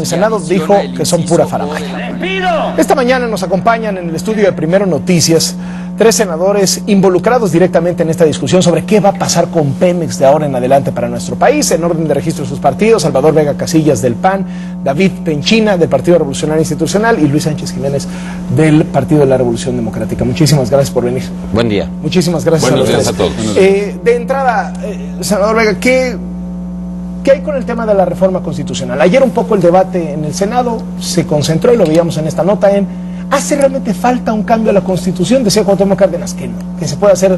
El Senado dijo que son pura faramaya. Esta mañana nos acompañan en el estudio de Primero Noticias 3 senadores involucrados directamente en esta discusión sobre qué va a pasar con Pemex de ahora en adelante para nuestro país. En orden de registro de sus partidos: Salvador Vega Casillas del PAN, David Penchina del Partido Revolucionario Institucional y Luis Sánchez Jiménez del Partido de la Revolución Democrática. Muchísimas gracias por venir. Buen día. Muchísimas gracias. Buenos días a todos. De entrada, senador Vega, ¿qué hay con el tema de la reforma constitucional? Ayer un poco el debate en el Senado se concentró, y lo veíamos en esta nota, ¿hace realmente falta un cambio a la Constitución? Decía Cuauhtémoc Cárdenas que no, que se puede hacer,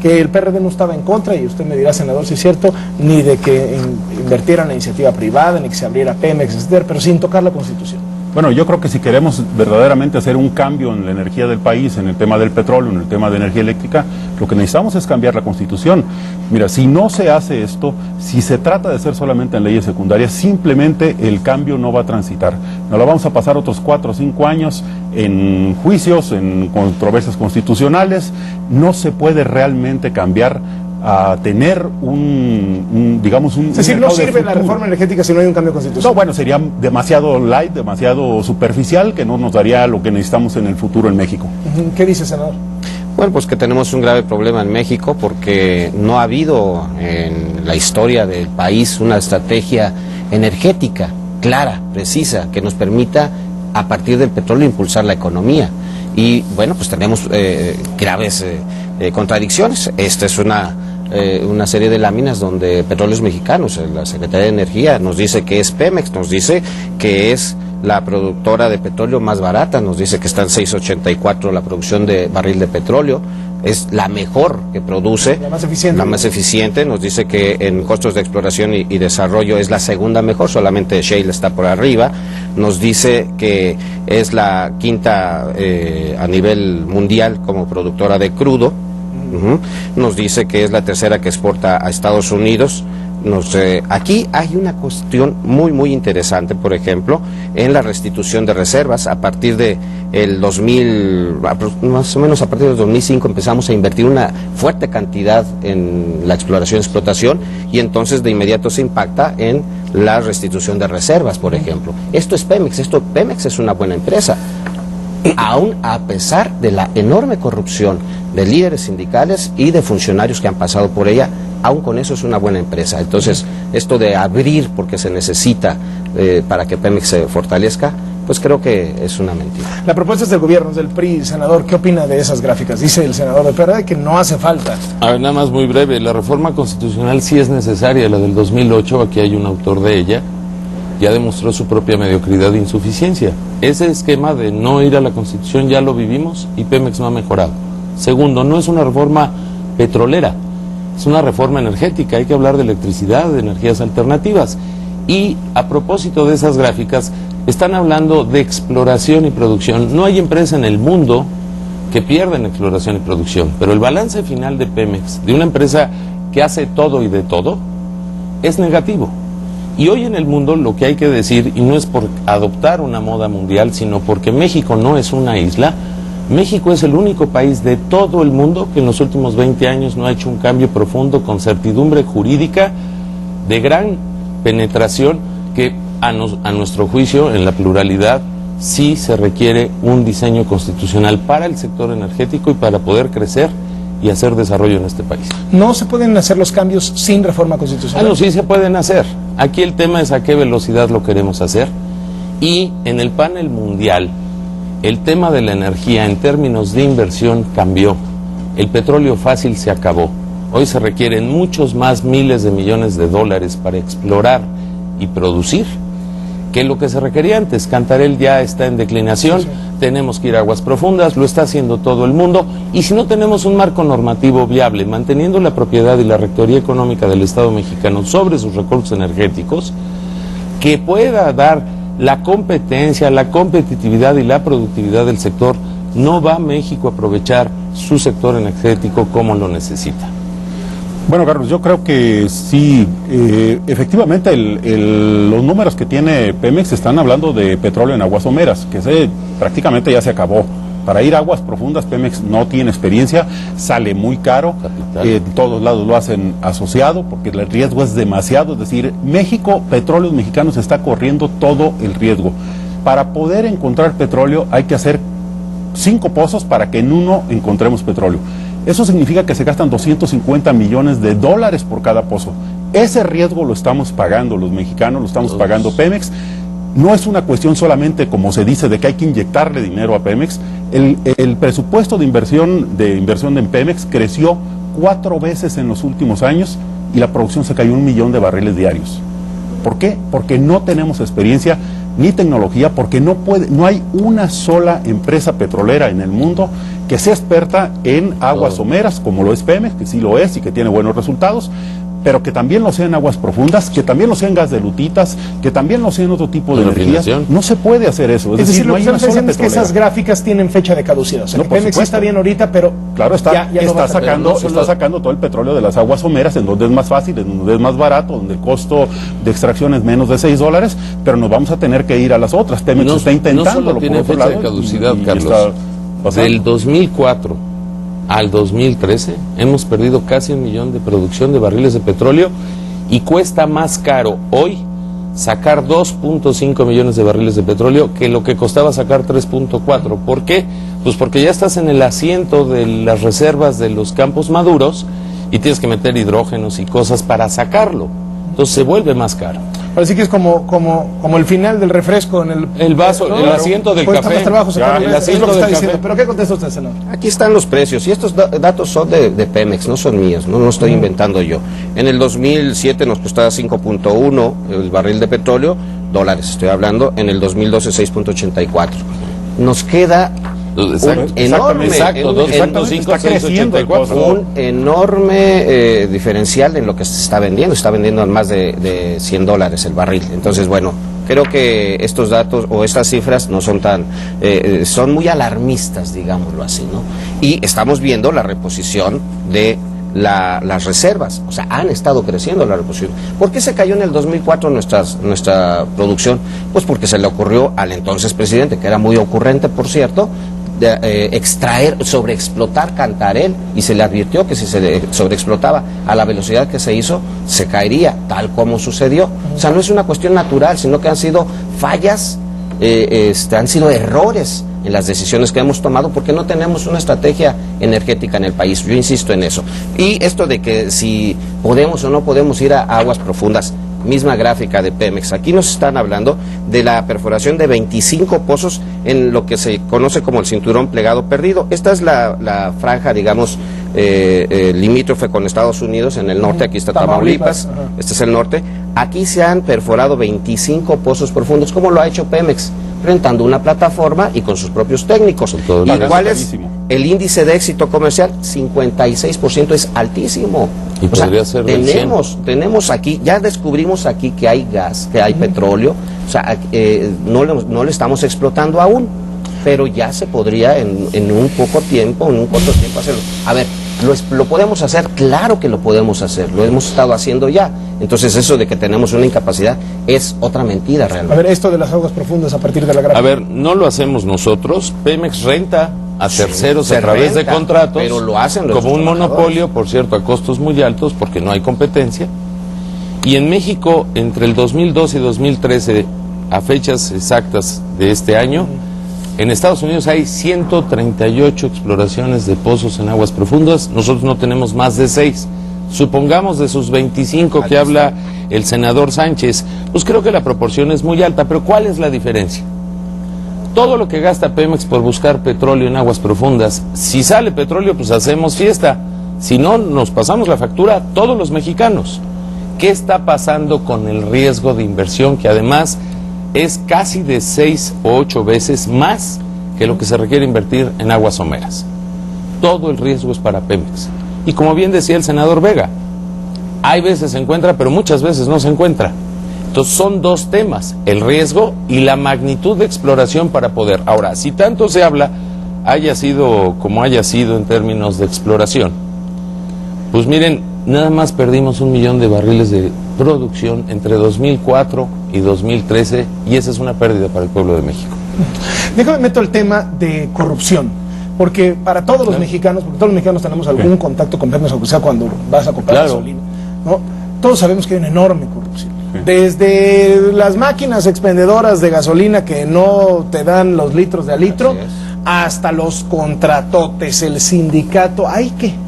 que el PRD no estaba en contra, y usted me dirá, senador, si es cierto, ni de que invirtiera en la iniciativa privada, ni que se abriera Pemex, etcétera, pero sin tocar la Constitución. Bueno, yo creo que si queremos verdaderamente hacer un cambio en la energía del país, en el tema del petróleo, en el tema de energía eléctrica, lo que necesitamos es cambiar la Constitución. Mira, si no se hace esto, si se trata de hacer solamente en leyes secundarias, simplemente el cambio no va a transitar. Nos lo vamos a pasar otros 4 o 5 años en juicios, en controversias constitucionales. No se puede realmente cambiar a tener digamos un... Es decir, no sirve la reforma energética si no hay un cambio constitucional. No, bueno, sería demasiado light, demasiado superficial, que no nos daría lo que necesitamos en el futuro en México. ¿Qué dice, senador? Bueno, pues que tenemos un grave problema en México porque no ha habido en la historia del país una estrategia energética clara, precisa, que nos permita a partir del petróleo impulsar la economía. Y bueno, pues tenemos graves contradicciones. Esta es una serie de láminas donde Petróleos Mexicanos, la Secretaría de Energía, nos dice que es Pemex, nos dice que es la productora de petróleo más barata, nos dice que está en 6.84 la producción de barril de petróleo, es la mejor que produce, la más eficiente, nos dice que en costos de exploración y desarrollo es la segunda mejor, solamente Shell está por arriba, nos dice que es la quinta a nivel mundial como productora de crudo, nos dice que es la tercera que exporta a Estados Unidos. Aquí hay una cuestión muy interesante, por ejemplo, en la restitución de reservas. A partir de el 2000, más o menos a partir del 2005 empezamos a invertir una fuerte cantidad en la exploración y explotación, y entonces de inmediato se impacta en la restitución de reservas, por ejemplo. Esto es Pemex, Pemex es una buena empresa, aún a pesar de la enorme corrupción de líderes sindicales y de funcionarios que han pasado por ella. Aún con eso es una buena empresa. Entonces, esto de abrir porque se necesita para que Pemex se fortalezca, pues creo que es una mentira. La propuesta es del gobierno, es del PRI. Senador, ¿qué opina de esas gráficas? Dice el senador del PRD que no hace falta. A ver, nada más muy breve, la reforma constitucional sí es necesaria, la del 2008, aquí hay un autor de ella, ya demostró su propia mediocridad e insuficiencia. Ese esquema de no ir a la Constitución ya lo vivimos y Pemex no ha mejorado. Segundo, no es una reforma petrolera, es una reforma energética, hay que hablar de electricidad, de energías alternativas. Y a propósito de esas gráficas, están hablando de exploración y producción. No hay empresa en el mundo que pierda en exploración y producción, pero el balance final de Pemex, de una empresa que hace todo y de todo, es negativo. Y hoy en el mundo lo que hay que decir, y no es por adoptar una moda mundial, sino porque México no es una isla, México es el único país de todo el mundo que en los últimos 20 años no ha hecho un cambio profundo con certidumbre jurídica de gran penetración que a nuestro juicio, en la pluralidad, sí se requiere un diseño constitucional para el sector energético y para poder crecer y hacer desarrollo en este país. ¿No se pueden hacer los cambios sin reforma constitucional? No, sí se pueden hacer. Aquí el tema es a qué velocidad lo queremos hacer. Y en el panel mundial, el tema de la energía en términos de inversión cambió. El petróleo fácil se acabó. Hoy se requieren muchos más miles de millones de dólares para explorar y producir que lo que se requería antes. Cantarell ya está en declinación, sí. Tenemos que ir a aguas profundas, lo está haciendo todo el mundo, y si no tenemos un marco normativo viable, manteniendo la propiedad y la rectoría económica del Estado mexicano sobre sus recursos energéticos, que pueda dar la competencia, la competitividad y la productividad del sector, no va México a aprovechar su sector energético como lo necesita. Bueno, Carlos, yo creo que sí, efectivamente los números que tiene Pemex están hablando de petróleo en aguas someras, que prácticamente ya se acabó. Para ir a aguas profundas, Pemex no tiene experiencia, sale muy caro, en todos lados lo hacen asociado, porque el riesgo es demasiado, es decir, México, Petróleos Mexicanos está corriendo todo el riesgo. Para poder encontrar petróleo hay que hacer 5 pozos para que en uno encontremos petróleo. Eso significa que se gastan 250 millones de dólares por cada pozo. Ese riesgo lo estamos pagando los mexicanos, lo estamos pagando Pemex. No es una cuestión solamente, como se dice, de que hay que inyectarle dinero a Pemex. El presupuesto de inversión en Pemex creció 4 veces en los últimos años y la producción se cayó 1 millón de barriles diarios. ¿Por qué? Porque no tenemos experiencia ni tecnología, porque no hay una sola empresa petrolera en el mundo que sea experta en aguas someras, como lo es Pemex, que sí lo es y que tiene buenos resultados, pero que también lo sea en aguas profundas, que también lo sea en gas de lutitas, que también lo sea en otro tipo de energías. No se puede hacer eso. Es decir, no lo hay que una estamos sola diciendo es que petrolera. esas gráficas tienen fecha de caducidad. O sea, No, que por Pemex supuesto. está bien ahorita, pero claro, está está sacando todo el petróleo de las aguas someras, en donde es más fácil, en donde es más barato, donde el costo de extracción es menos de $6, pero nos vamos a tener que ir a las otras. Pemex está intentando. No solo tiene fecha de caducidad, Carlos. Del 2004 al 2013 hemos perdido casi 1 millón de producción de barriles de petróleo y cuesta más caro hoy sacar 2.5 millones de barriles de petróleo que lo que costaba sacar 3.4. ¿Por qué? Pues porque ya estás en el asiento de las reservas de los campos maduros y tienes que meter hidrógenos y cosas para sacarlo. Entonces se vuelve más caro. Ahora sí que es como el final del refresco en el vaso, el asiento del café. El asiento del café. ¿Pero qué contesta usted, senador? Aquí están los precios, y estos datos son de Pemex, no son míos, no estoy inventando yo. En el 2007 nos costaba 5.1 el barril de petróleo, dólares estoy hablando, en el 2012 6.84. Nos queda un enorme diferencial en lo que se está vendiendo a más de $100 el barril. Entonces, bueno, creo que estos datos o estas cifras no son son muy alarmistas, digámoslo así, ¿no? Y estamos viendo la reposición de las reservas, o sea, han estado creciendo la reposición. ¿Por qué se cayó en el 2004 nuestra producción? Pues porque se le ocurrió al entonces presidente, que era muy ocurrente, por cierto, de sobreexplotar Cantarell, y se le advirtió que si se sobreexplotaba a la velocidad que se hizo, se caería, tal como sucedió. O sea, no es una cuestión natural, sino que han sido fallas, han sido errores en las decisiones que hemos tomado, porque no tenemos una estrategia energética en el país. Yo insisto en eso. Y esto de que si podemos o no podemos ir a aguas profundas, misma gráfica de Pemex. Aquí nos están hablando de la perforación de 25 pozos en lo que se conoce como el cinturón plegado perdido. Esta es la franja, digamos, limítrofe con Estados Unidos en el norte. Aquí está Tamaulipas. Este es el norte. Aquí se han perforado 25 pozos profundos. ¿Cómo lo ha hecho Pemex? Rentando una plataforma y con sus propios técnicos. ¿Y cuál es el índice de éxito comercial? 56%, es altísimo. Y podría ser tenemos aquí, ya descubrimos aquí que hay gas, que hay petróleo, o sea, no lo estamos explotando aún, pero ya se podría en un corto tiempo hacerlo. A ver, ¿lo podemos hacer? Claro que lo podemos hacer, lo hemos estado haciendo ya. Entonces eso de que tenemos una incapacidad es otra mentira realmente. A ver, esto de las aguas profundas a partir de la gráfica. A ver, no lo hacemos nosotros, Pemex renta a terceros a través de contratos, pero lo hacen como un monopolio, por cierto, a costos muy altos porque no hay competencia. Y en México, entre el 2012 y 2013, a fechas exactas de este año, en Estados Unidos hay 138 exploraciones de pozos en aguas profundas, nosotros no tenemos más de 6. Supongamos de sus 25 que habla el senador Sánchez, pues creo que la proporción es muy alta, pero ¿cuál es la diferencia? Todo lo que gasta Pemex por buscar petróleo en aguas profundas, si sale petróleo, pues hacemos fiesta. Si no, nos pasamos la factura a todos los mexicanos. ¿Qué está pasando con el riesgo de inversión, que además es casi de 6 o 8 veces más que lo que se requiere invertir en aguas someras? Todo el riesgo es para Pemex. Y como bien decía el senador Vega, hay veces se encuentra, pero muchas veces no se encuentra. Entonces son dos temas, el riesgo y la magnitud de exploración para poder. Ahora, si tanto se habla, haya sido como haya sido en términos de exploración, pues miren, nada más perdimos 1 millón de barriles de producción entre 2004 y 2013, y esa es una pérdida para el pueblo de México. Déjame meto el tema de corrupción. Porque para todos los mexicanos, porque todos los mexicanos tenemos algún contacto con Pemex, o sea, cuando vas a comprar gasolina, ¿no? Todos sabemos que hay una enorme corrupción. Desde las máquinas expendedoras de gasolina que no te dan los litros de a litro, hasta los contratotes, el sindicato, hay que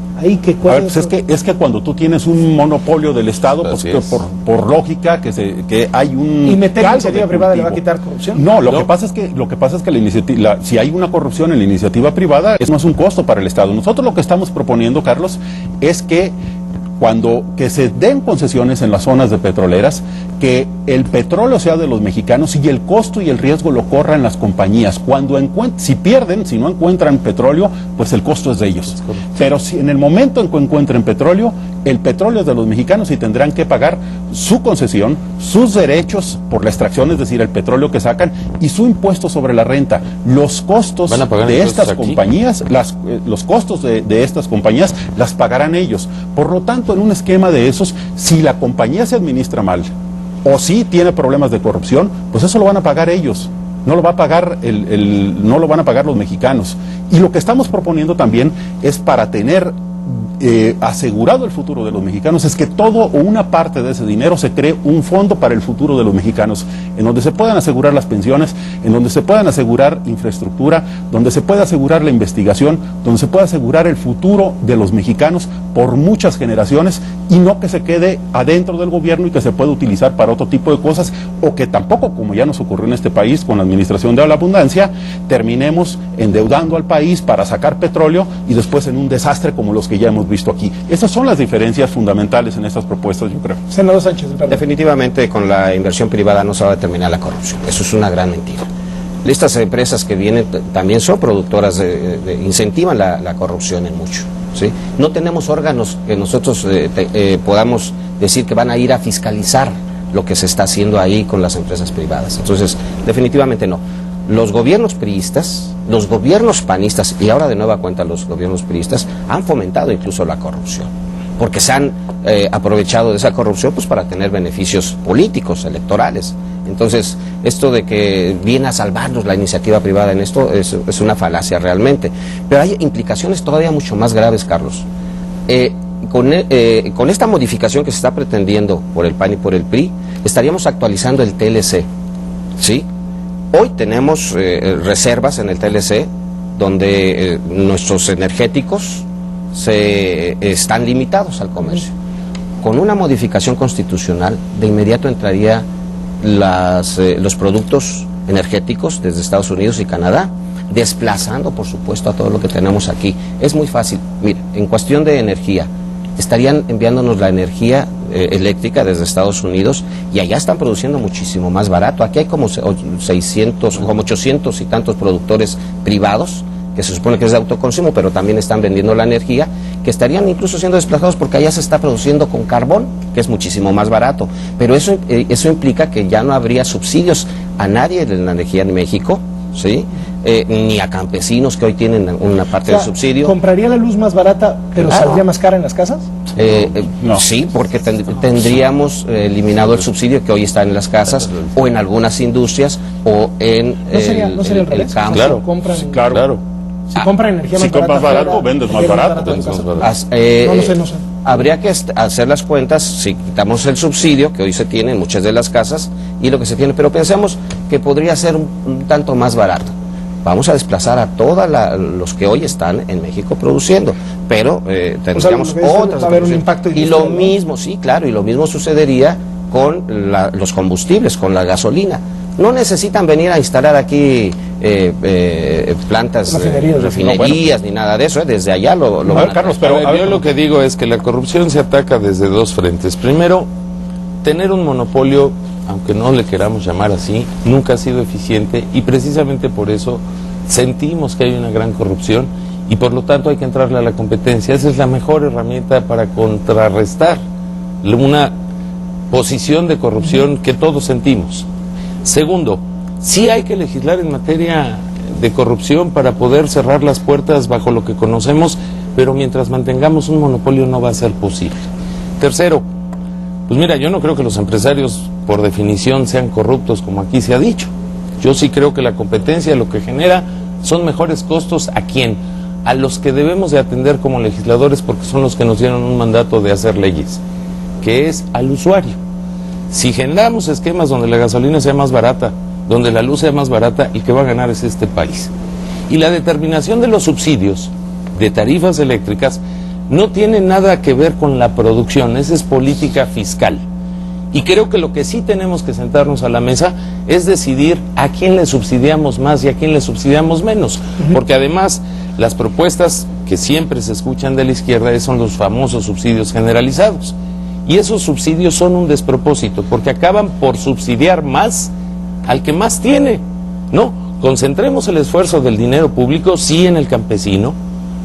pues es que cuando tú tienes un monopolio del Estado, pues que por lógica que hay un... ¿Y meter la iniciativa privada le va a quitar corrupción? No, lo que pasa es que la iniciativa, si hay una corrupción en la iniciativa privada, eso no es un costo para el Estado. Nosotros lo que estamos proponiendo, Carlos, es que que se den concesiones en las zonas de petroleras, que el petróleo sea de los mexicanos y el costo y el riesgo lo corran las compañías. Si pierden, si no encuentran petróleo, pues el costo es de ellos. Pero si en el momento en que encuentren petróleo, el petróleo es de los mexicanos y tendrán que pagar su concesión, sus derechos por la extracción, es decir, el petróleo que sacan, y su impuesto sobre la renta. Los costos de estas compañías, los costos de estas compañías las pagarán ellos. Por lo tanto, en un esquema de esos, si la compañía se administra mal o si tiene problemas de corrupción, pues eso lo van a pagar ellos. No lo va a pagar no lo van a pagar los mexicanos. Y lo que estamos proponiendo también es, para tener asegurado el futuro de los mexicanos, es que todo o una parte de ese dinero se cree un fondo para el futuro de los mexicanos, en donde se puedan asegurar las pensiones, en donde se puedan asegurar infraestructura, donde se pueda asegurar la investigación, donde se pueda asegurar el futuro de los mexicanos por muchas generaciones, y no que se quede adentro del gobierno y que se pueda utilizar para otro tipo de cosas, o que tampoco, como ya nos ocurrió en este país con la administración de la abundancia, terminemos endeudando al país para sacar petróleo y después en un desastre como los que ya hemos visto aquí. Esas son las diferencias fundamentales en estas propuestas, yo creo. Senador Sánchez. Definitivamente con la inversión privada no se va a determinar la corrupción. Eso es una gran mentira. Estas empresas que vienen también son productoras, incentivan la corrupción en mucho. ¿Sí? No tenemos órganos que nosotros podamos decir que van a ir a fiscalizar lo que se está haciendo ahí con las empresas privadas. Entonces, definitivamente no. Los gobiernos priistas, los gobiernos panistas y ahora de nueva cuenta los gobiernos priistas han fomentado incluso la corrupción, porque se han aprovechado de esa corrupción pues para tener beneficios políticos, electorales. Entonces, esto de que viene a salvarnos la iniciativa privada en esto es una falacia realmente. Pero hay implicaciones todavía mucho más graves, Carlos. Con esta modificación que se está pretendiendo por el PAN y por el PRI, estaríamos actualizando el TLC, ¿sí? Hoy tenemos reservas en el TLC donde nuestros energéticos están limitados al comercio. Con una modificación constitucional, de inmediato entraría los productos energéticos desde Estados Unidos y Canadá, desplazando, por supuesto, a todo lo que tenemos aquí. Es muy fácil. Mira, en cuestión de energía, estarían enviándonos la energía eléctrica desde Estados Unidos y allá están produciendo muchísimo más barato. Aquí hay como 800 y tantos productores privados que se supone que es de autoconsumo, pero también están vendiendo la energía, que estarían incluso siendo desplazados porque allá se está produciendo con carbón, que es muchísimo más barato. Pero eso implica que ya no habría subsidios a nadie de la energía en México, ¿sí? Ni a campesinos que hoy tienen una parte del subsidio. ¿Compraría la luz más barata, pero saldría más cara en las casas? No. Sí, porque tendríamos eliminado el subsidio que hoy está en las casas o en algunas industrias o en ¿No sería el campo. Claro, claro. Si compran energía más barata, barato, vendes más barato. No sé. Habría que hacer las cuentas si quitamos el subsidio que hoy se tiene en muchas de las casas y lo que se tiene, pero pensemos que podría ser un tanto más barato. Vamos a desplazar a todos los que hoy están en México produciendo, pero tendríamos otras. Va a haber un impacto y lo mismo, sí, claro, y lo mismo sucedería con los combustibles, con la gasolina. No necesitan venir a instalar aquí plantas, refinerías, ni nada de eso, desde allá lo van a Carlos, pero yo lo que digo es que la corrupción se ataca desde dos frentes. Primero, tener un monopolio, aunque no le queramos llamar así, nunca ha sido eficiente y precisamente por eso sentimos que hay una gran corrupción y por lo tanto hay que entrarle a la competencia. Esa es la mejor herramienta para contrarrestar una posición de corrupción que todos sentimos. Segundo, sí hay que legislar en materia de corrupción para poder cerrar las puertas bajo lo que conocemos, pero mientras mantengamos un monopolio no va a ser posible. Tercero, pues mira, yo no creo que los empresarios por definición sean corruptos como aquí se ha dicho. Yo sí creo que la competencia lo que genera Son mejores costos ¿a quién? A los que debemos de atender como legisladores, porque son los que nos dieron un mandato de hacer leyes, que es al usuario. Si generamos esquemas donde la gasolina sea más barata, donde la luz sea más barata, el que va a ganar es este país. Y la determinación de los subsidios de tarifas eléctricas no tiene nada que ver con la producción, esa es política fiscal. Y creo que lo que sí tenemos que sentarnos a la mesa es decidir a quién le subsidiamos más y a quién le subsidiamos menos. Porque además las propuestas que siempre se escuchan de la izquierda son los famosos subsidios generalizados. Y esos subsidios son un despropósito, porque acaban por subsidiar más al que más tiene. No, concentremos el esfuerzo del dinero público sí en el campesino,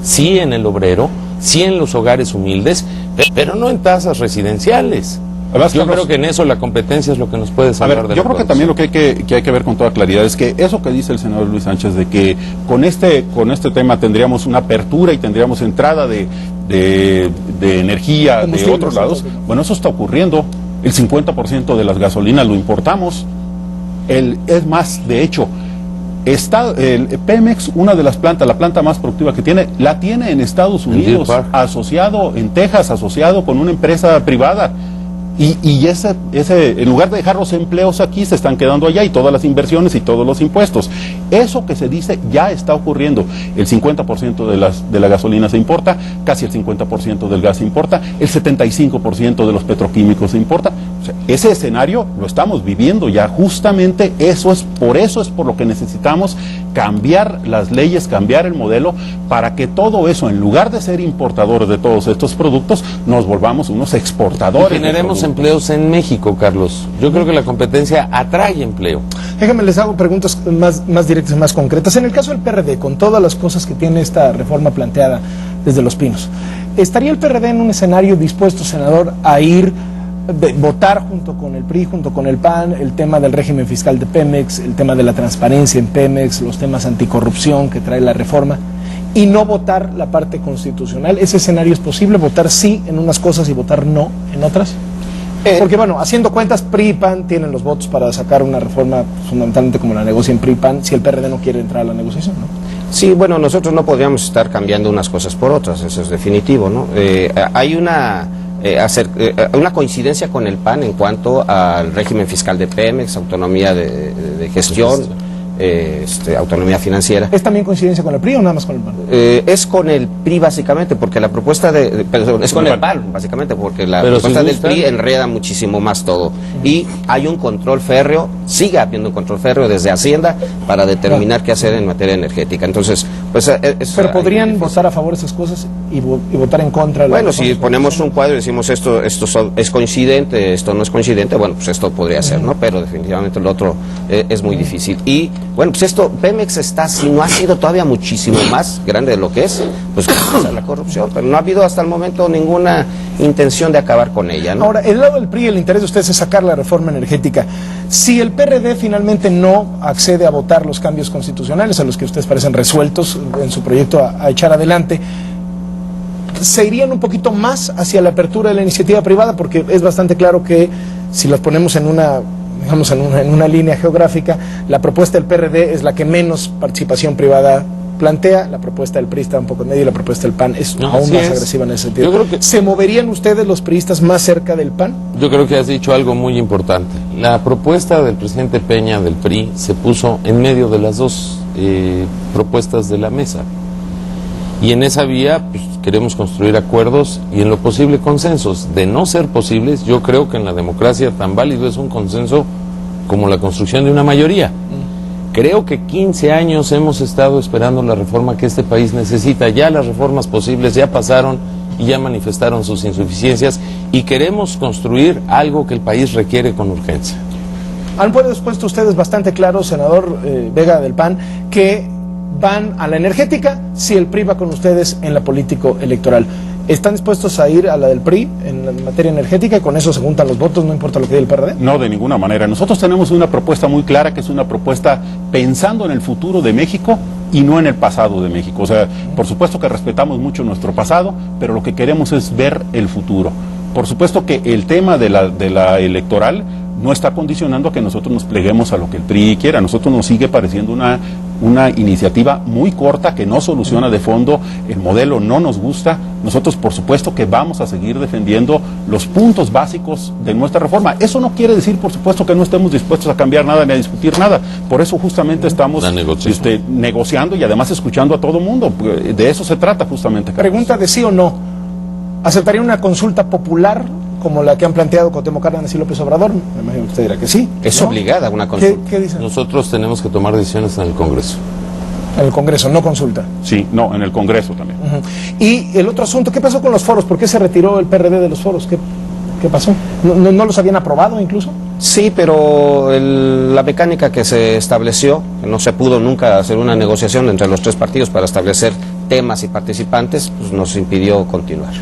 sí en el obrero, sí en los hogares humildes, pero no en tasas residenciales. Además, yo creo que en eso la competencia es lo que nos puede salvar de la yo creo que también lo que hay que ver con toda claridad es que eso que dice el senador Luis Sánchez de que con este tema tendríamos una apertura y tendríamos entrada de energía de otros lados, bueno, eso está ocurriendo. El 50% de las gasolinas lo importamos. Es más, de hecho, el Pemex, una de las plantas, la planta más productiva que tiene, la tiene en Estados Unidos, asociado en Texas, asociado con una empresa privada. Y ese, en lugar de dejar los empleos aquí, se están quedando allá y todas las inversiones y todos los impuestos. Eso que se dice ya está ocurriendo. El 50% de la gasolina se importa, casi el 50% del gas se importa, el 75% de los petroquímicos se importa. O sea, ese escenario lo estamos viviendo ya. Justamente por eso es por lo que necesitamos cambiar las leyes, cambiar el modelo, para que todo eso, en lugar de ser importadores de todos estos productos, nos volvamos unos exportadores. Y generemos empleos en México, Carlos. Yo creo que la competencia atrae empleo. Déjame, les hago preguntas más directas y más concretas. En el caso del PRD, con todas las cosas que tiene esta reforma planteada desde Los Pinos, ¿estaría el PRD en un escenario dispuesto, senador, a votar junto con el PRI, junto con el PAN, el tema del régimen fiscal de Pemex, el tema de la transparencia en Pemex, los temas anticorrupción que trae la reforma, y no votar la parte constitucional? ¿Ese escenario es posible? ¿Votar sí en unas cosas y votar no en otras? Porque bueno, haciendo cuentas, PRI y PAN tienen los votos para sacar una reforma fundamentalmente como la negocian PRI y PAN, si el PRD no quiere entrar a la negociación, ¿no? Sí, bueno, nosotros no podríamos estar cambiando unas cosas por otras, eso es definitivo, ¿no? Hay una coincidencia con el PAN en cuanto al régimen fiscal de Pemex, autonomía de gestión, autonomía financiera. ¿Es también coincidencia con el PRI o nada más con el PAN? Es con el PRI básicamente, porque la propuesta es con el PAN básicamente, porque la propuesta del PRI enreda muchísimo más todo. Y hay un control férreo, sigue habiendo un control férreo desde Hacienda para determinar qué hacer en materia energética. Entonces, pues... Pero podrían votar a favor de esas cosas y votar en contra de la... Bueno, si ponemos un cuadro y decimos esto es coincidente, esto no es coincidente, bueno, pues esto podría ser, ¿no? Pero definitivamente lo otro es muy difícil. Y bueno, pues Pemex está, si no ha sido todavía muchísimo más grande de lo que es, pues la corrupción, pero no ha habido hasta el momento ninguna intención de acabar con ella, ¿no? Ahora, el lado del PRI, el interés de ustedes es sacar la reforma energética. Si el PRD finalmente no accede a votar los cambios constitucionales a los que ustedes parecen resueltos en su proyecto a echar adelante, ¿se irían un poquito más hacia la apertura de la iniciativa privada? Porque es bastante claro que si las ponemos en una línea geográfica, la propuesta del PRD es la que menos participación privada plantea, la propuesta del PRI está un poco en medio y la propuesta del PAN es aún más agresiva en ese sentido. Yo creo que ¿se moverían ustedes los priistas más cerca del PAN? Yo creo que has dicho algo muy importante. La propuesta del presidente Peña del PRI se puso en medio de las dos propuestas de la mesa. Y en esa vía pues, queremos construir acuerdos y en lo posible consensos. De no ser posibles, yo creo que en la democracia tan válido es un consenso como la construcción de una mayoría. Creo que 15 años hemos estado esperando la reforma que este país necesita. Ya las reformas posibles ya pasaron y ya manifestaron sus insuficiencias y queremos construir algo que el país requiere con urgencia. Han puesto ustedes bastante claro, senador Vega del PAN, que van a la energética si el PRI va con ustedes en la político-electoral. ¿Están dispuestos a ir a la del PRI en materia energética y con eso se juntan los votos, no importa lo que diga el PRD? No, de ninguna manera. Nosotros tenemos una propuesta muy clara, que es una propuesta pensando en el futuro de México y no en el pasado de México. O sea, por supuesto que respetamos mucho nuestro pasado, pero lo que queremos es ver el futuro. Por supuesto que el tema de la electoral no está condicionando a que nosotros nos pleguemos a lo que el PRI quiera. A nosotros nos sigue pareciendo una iniciativa muy corta que no soluciona de fondo, el modelo no nos gusta. Nosotros, por supuesto, que vamos a seguir defendiendo los puntos básicos de nuestra reforma. Eso no quiere decir, por supuesto, que no estemos dispuestos a cambiar nada ni a discutir nada. Por eso justamente estamos negociando y además escuchando a todo mundo. De eso se trata justamente. Pregunta de sí o no. ¿Aceptaría una consulta popular como la que han planteado Cuauhtémoc Cárdenas y López Obrador? Me imagino que usted dirá que sí. Es ¿no? obligada una consulta. ¿Qué dicen? Nosotros tenemos que tomar decisiones en el Congreso. En el Congreso, no consulta. Sí, no, en el Congreso también. Y el otro asunto, ¿qué pasó con los foros? ¿Por qué se retiró el PRD de los foros? ¿Qué pasó? ¿No los habían aprobado incluso? Sí, pero la mecánica que se estableció, no se pudo nunca hacer una negociación entre los tres partidos para establecer temas y participantes, pues nos impidió continuar.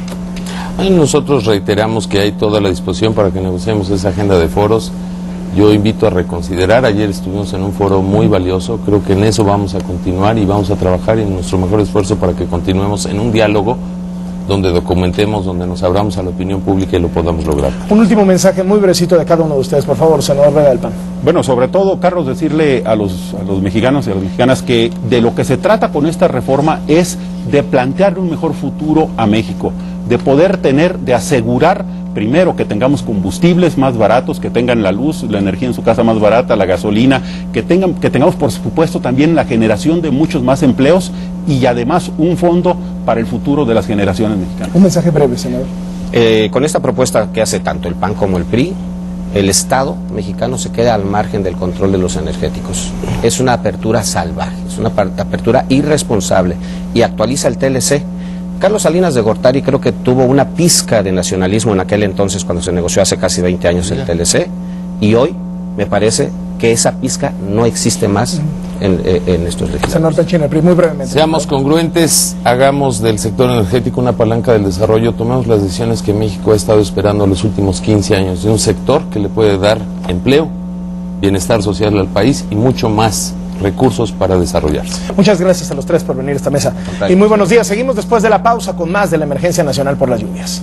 Nosotros reiteramos que hay toda la disposición para que negociemos esa agenda de foros. Yo invito a reconsiderar, ayer estuvimos en un foro muy valioso, creo que en eso vamos a continuar y vamos a trabajar en nuestro mejor esfuerzo para que continuemos en un diálogo donde documentemos, donde nos abramos a la opinión pública y lo podamos lograr. Un último mensaje muy brevecito de cada uno de ustedes, por favor, senador Vega del PAN. Bueno, sobre todo, Carlos, decirle a los mexicanos y a las mexicanas que de lo que se trata con esta reforma es de plantearle un mejor futuro a México, de poder de asegurar primero que tengamos combustibles más baratos, que tengan la luz, la energía en su casa más barata, la gasolina, que tengamos por supuesto también la generación de muchos más empleos y además un fondo para el futuro de las generaciones mexicanas. Un mensaje breve, senador. Con esta propuesta que hace tanto el PAN como el PRI, el Estado mexicano se queda al margen del control de los energéticos. Es una apertura salvaje, es una apertura irresponsable y actualiza el TLC. Carlos Salinas de Gortari creo que tuvo una pizca de nacionalismo en aquel entonces cuando se negoció hace casi 20 años el TLC, y hoy me parece que esa pizca no existe más en estos legisladores. Senador Tachina, muy brevemente. Seamos congruentes, hagamos del sector energético una palanca del desarrollo, tomemos las decisiones que México ha estado esperando los últimos 15 años, de un sector que le puede dar empleo, bienestar social al país y mucho más recursos para desarrollarse. Muchas gracias a los tres por venir a esta mesa. Y muy buenos días. Seguimos después de la pausa con más de la emergencia nacional por las lluvias.